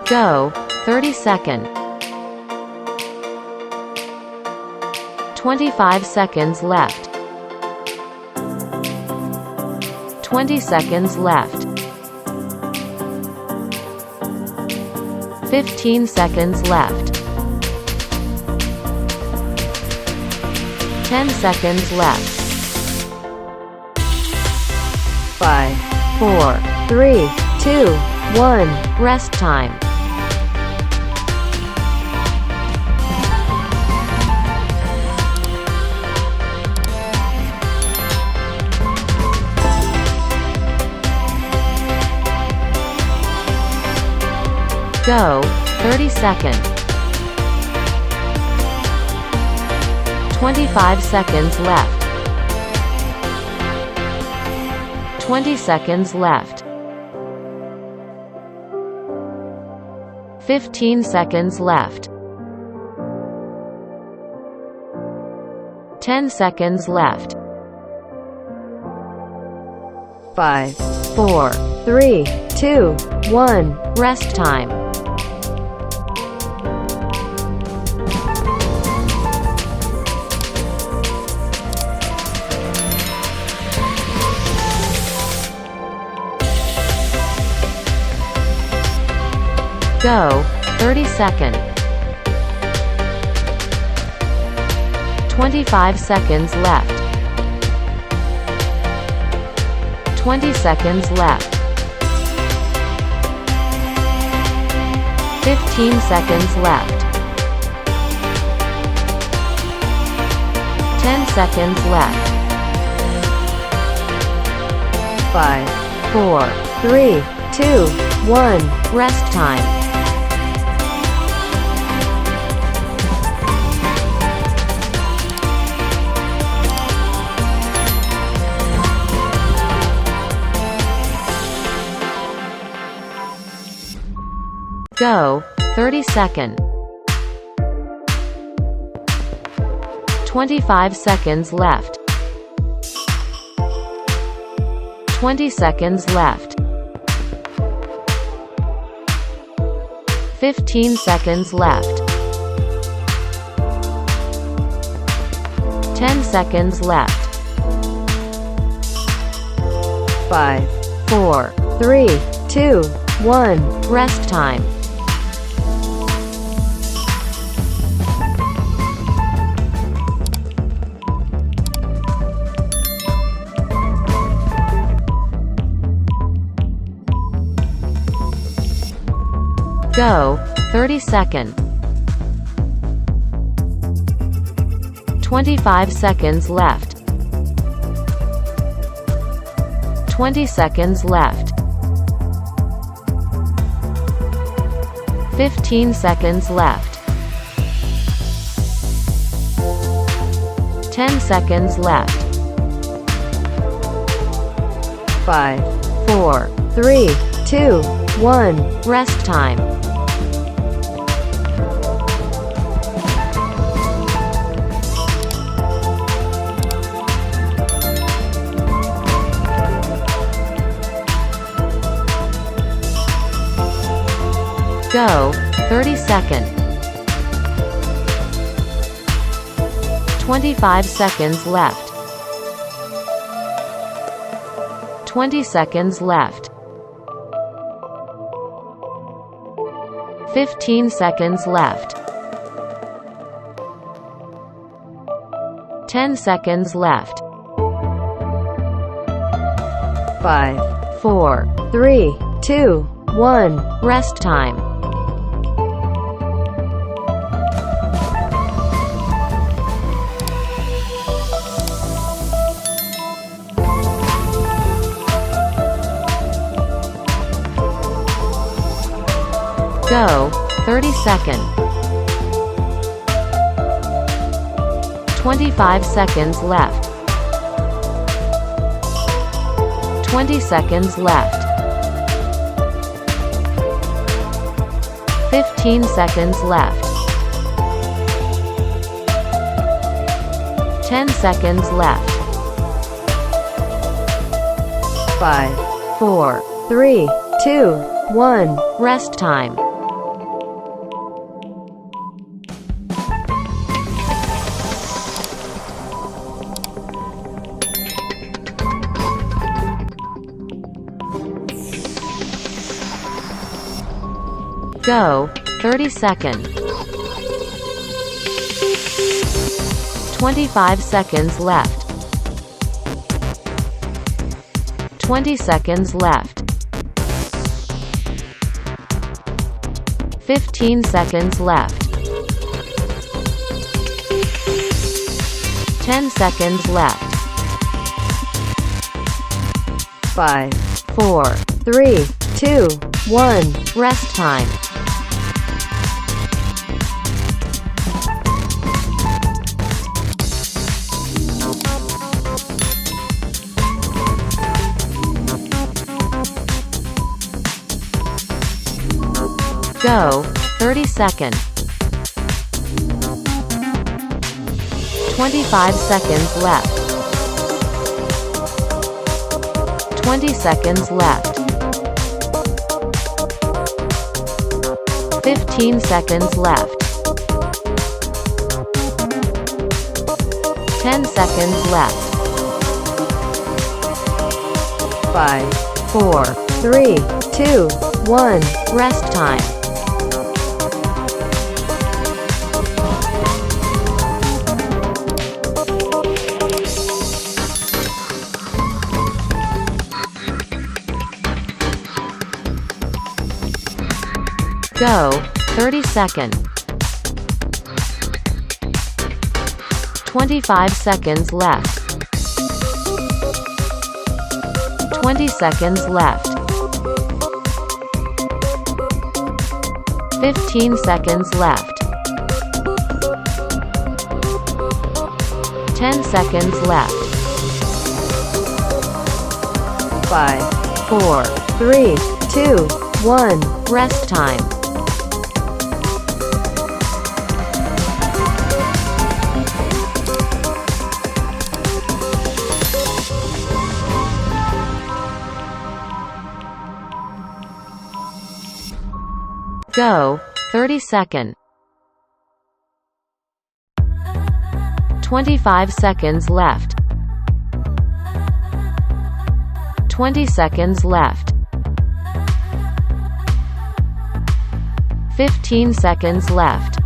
Go, 30-second. 25 seconds left. 20 seconds left. 15 seconds left. 10 seconds left. 5, 4, 3, 2, 1. Rest time. Go, 30-second. 25 seconds left. 20 seconds left. 15 seconds left. 10 seconds left. 5, 4, 3, 2, 1. Rest time. Go, 30-second. 25 seconds left. 20 seconds left. 15 seconds left. 10 seconds left. 5, 4, 3, 2, 1. Rest time. Go, 30-second. 25 seconds left. 20 seconds left. 15 seconds left. 10 seconds left. 5, 4, 3, 2, 1. Rest time. Go, 30-second. 25 seconds left. 20 seconds left. 15 seconds left. 10 seconds left. 5, 4, 3, 2, 1. Rest time. Go, 30-second. 25 seconds left. 20 seconds left. 15 seconds left. 10 seconds left. 5, 4, 3, 2, 1. Rest time. Go, 30-second. 25 seconds left. 20 seconds left. 15 seconds left. 10 seconds left. 5, 4, 3, 2, 1. Rest time. Go. 30 seconds. 25 seconds left. 20 seconds left. 15 seconds left. 10 seconds left. 5, 4. 3, 2, 1. Rest time. Go. 30 seconds. 25 seconds left. 20 seconds left. 15 seconds left. 10 seconds left. 5, 4. 3, 2, 1. Rest time. Go. 30 seconds. 25 seconds left. 20 seconds left. 15 seconds left. 10 seconds left. 5, 4. 3, 2, 1. Rest time. Go. 30 seconds. 25 seconds left. 20 seconds left. 15 seconds left.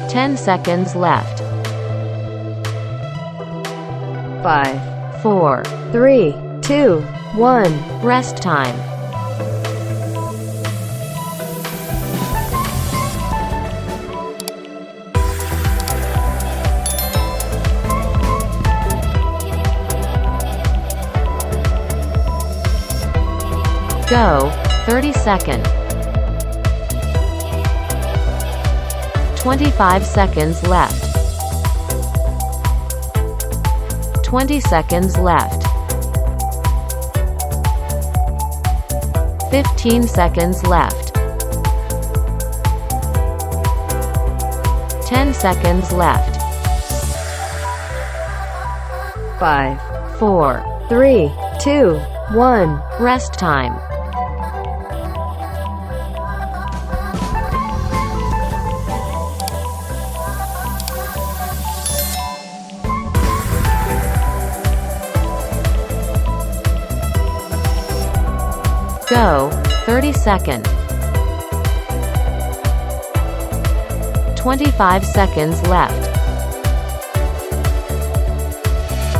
10 seconds left. 5, 4. 3, 2, 1. Rest time. Go. 30 seconds. 25 seconds left. 20 seconds left. 15 seconds left. 10 seconds left. 5, 4. 3, 2, 1. Rest time. Go. 30 seconds. 25 seconds left.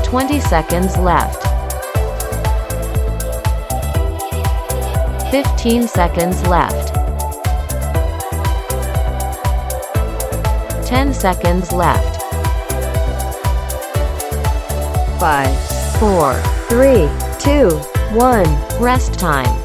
20 seconds left. 15 seconds left. 10 seconds left. 5, 4. 3, 2, 1. Rest time.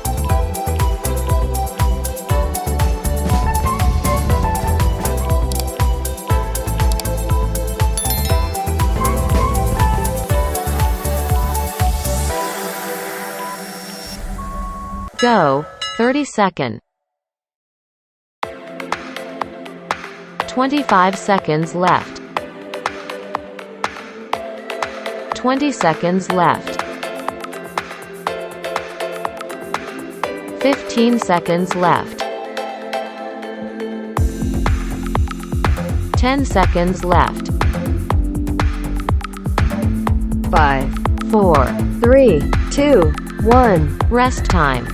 Go. 30 seconds. 25 seconds left. 20 seconds left. 15 seconds left. 10 seconds left. 5, 4. 3, 2, 1. Rest time.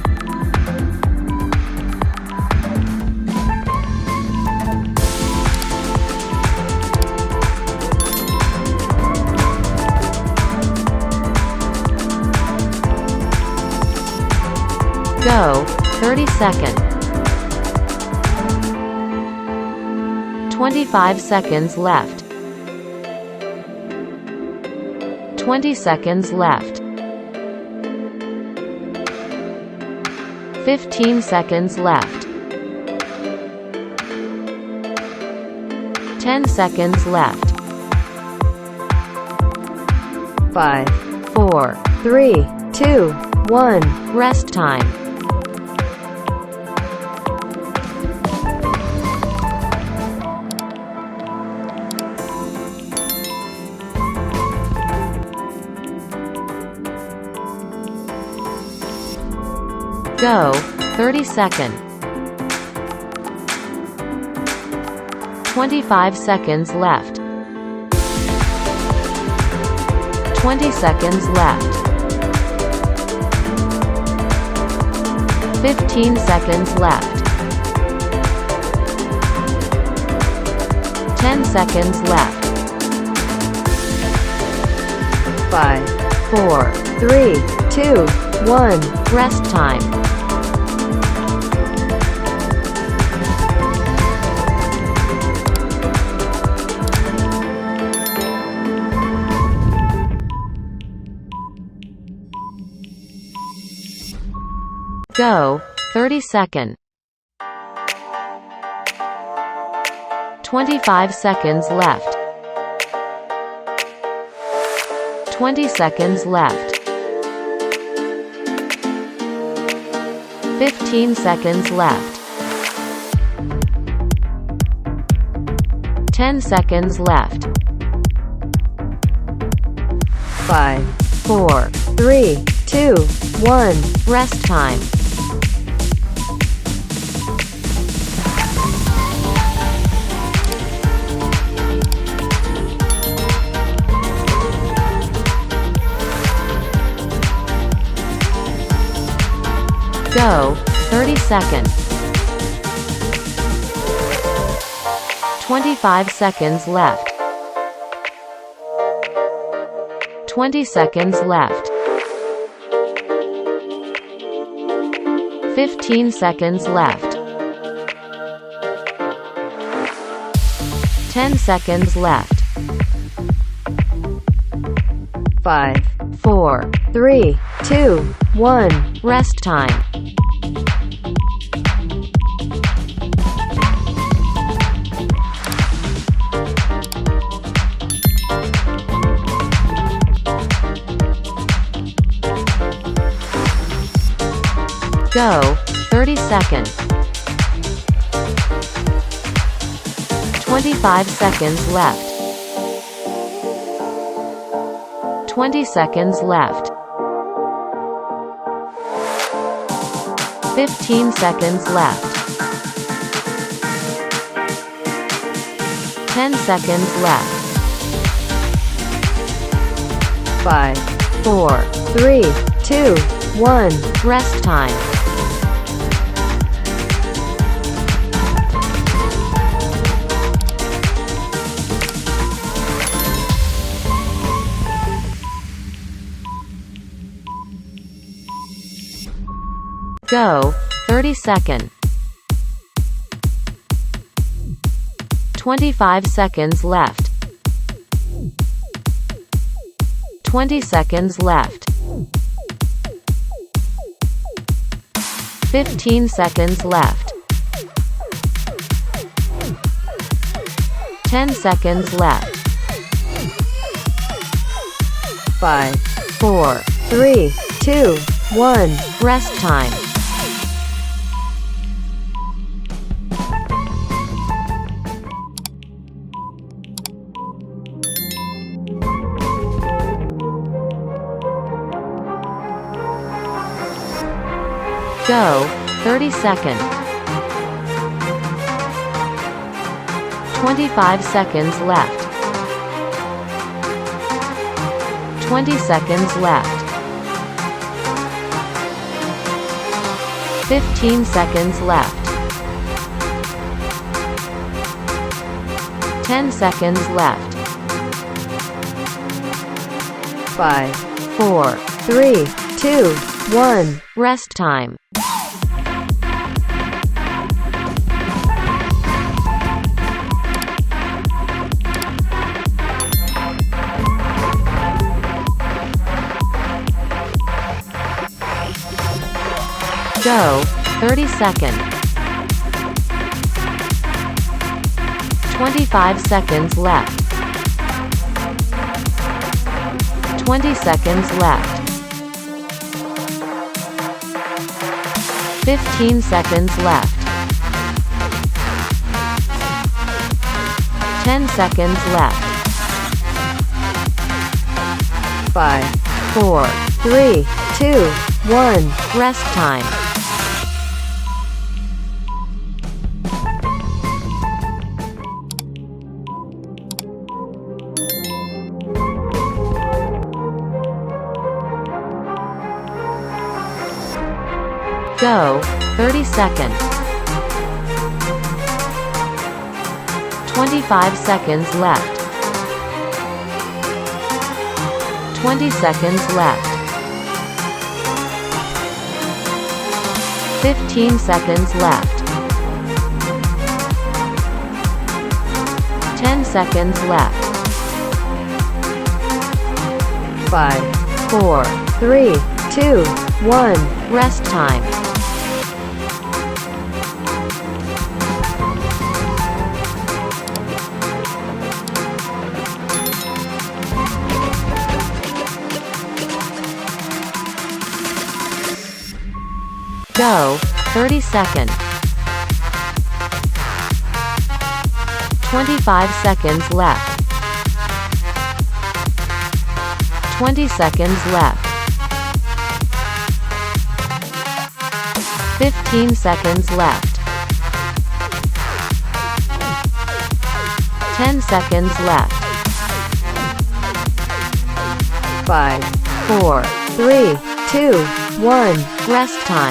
Go, 30 seconds. 25 seconds left. 20 seconds left. 15 seconds left. 10 seconds left. 5, 4. 3, 2, 1. Rest time. Go, 30 seconds. 25 seconds left. 20 seconds left. 15 seconds left. 10 seconds left. 5, 4. 3, 2, 1. Rest time. Go, 30 seconds. 25 seconds left. 20 seconds left. 15 seconds left. 10 seconds left. 5, 4. 3, 2, 1. Rest time. Go, 30 seconds. 25 seconds left. 20 seconds left. 15 seconds left. 10 seconds left. 5, 4. 3, 2, 1. Rest time. Go, 30 seconds. 25 seconds left. 20 seconds left. 15 seconds left. 10 seconds left. 5, 4. 3, 2, 1. Rest time. Go, 30 seconds. 25 seconds left. 20 seconds left. 15 seconds left. 10 seconds left. 5, 4. 3, 2, 1. Rest time. Go, 30 seconds. 25 seconds left. 20 seconds left. 15 seconds left. 10 seconds left. 5, 4. 3, 2, 1. Rest time. Go. 30 seconds. 25 seconds left. 20 seconds left. 15 seconds left. 10 seconds left. 5, 4. 3, 2, 1. Rest time. Go. 30 seconds. 25 seconds left. 20 seconds left. 15 seconds left. 10 seconds left. 5, 4. 3, 2, 1. Rest time. Go. 30 seconds. 25 seconds left. 20 seconds left. 15 seconds left. 10 seconds left. 5, 4. 3, 2, 1. Rest time.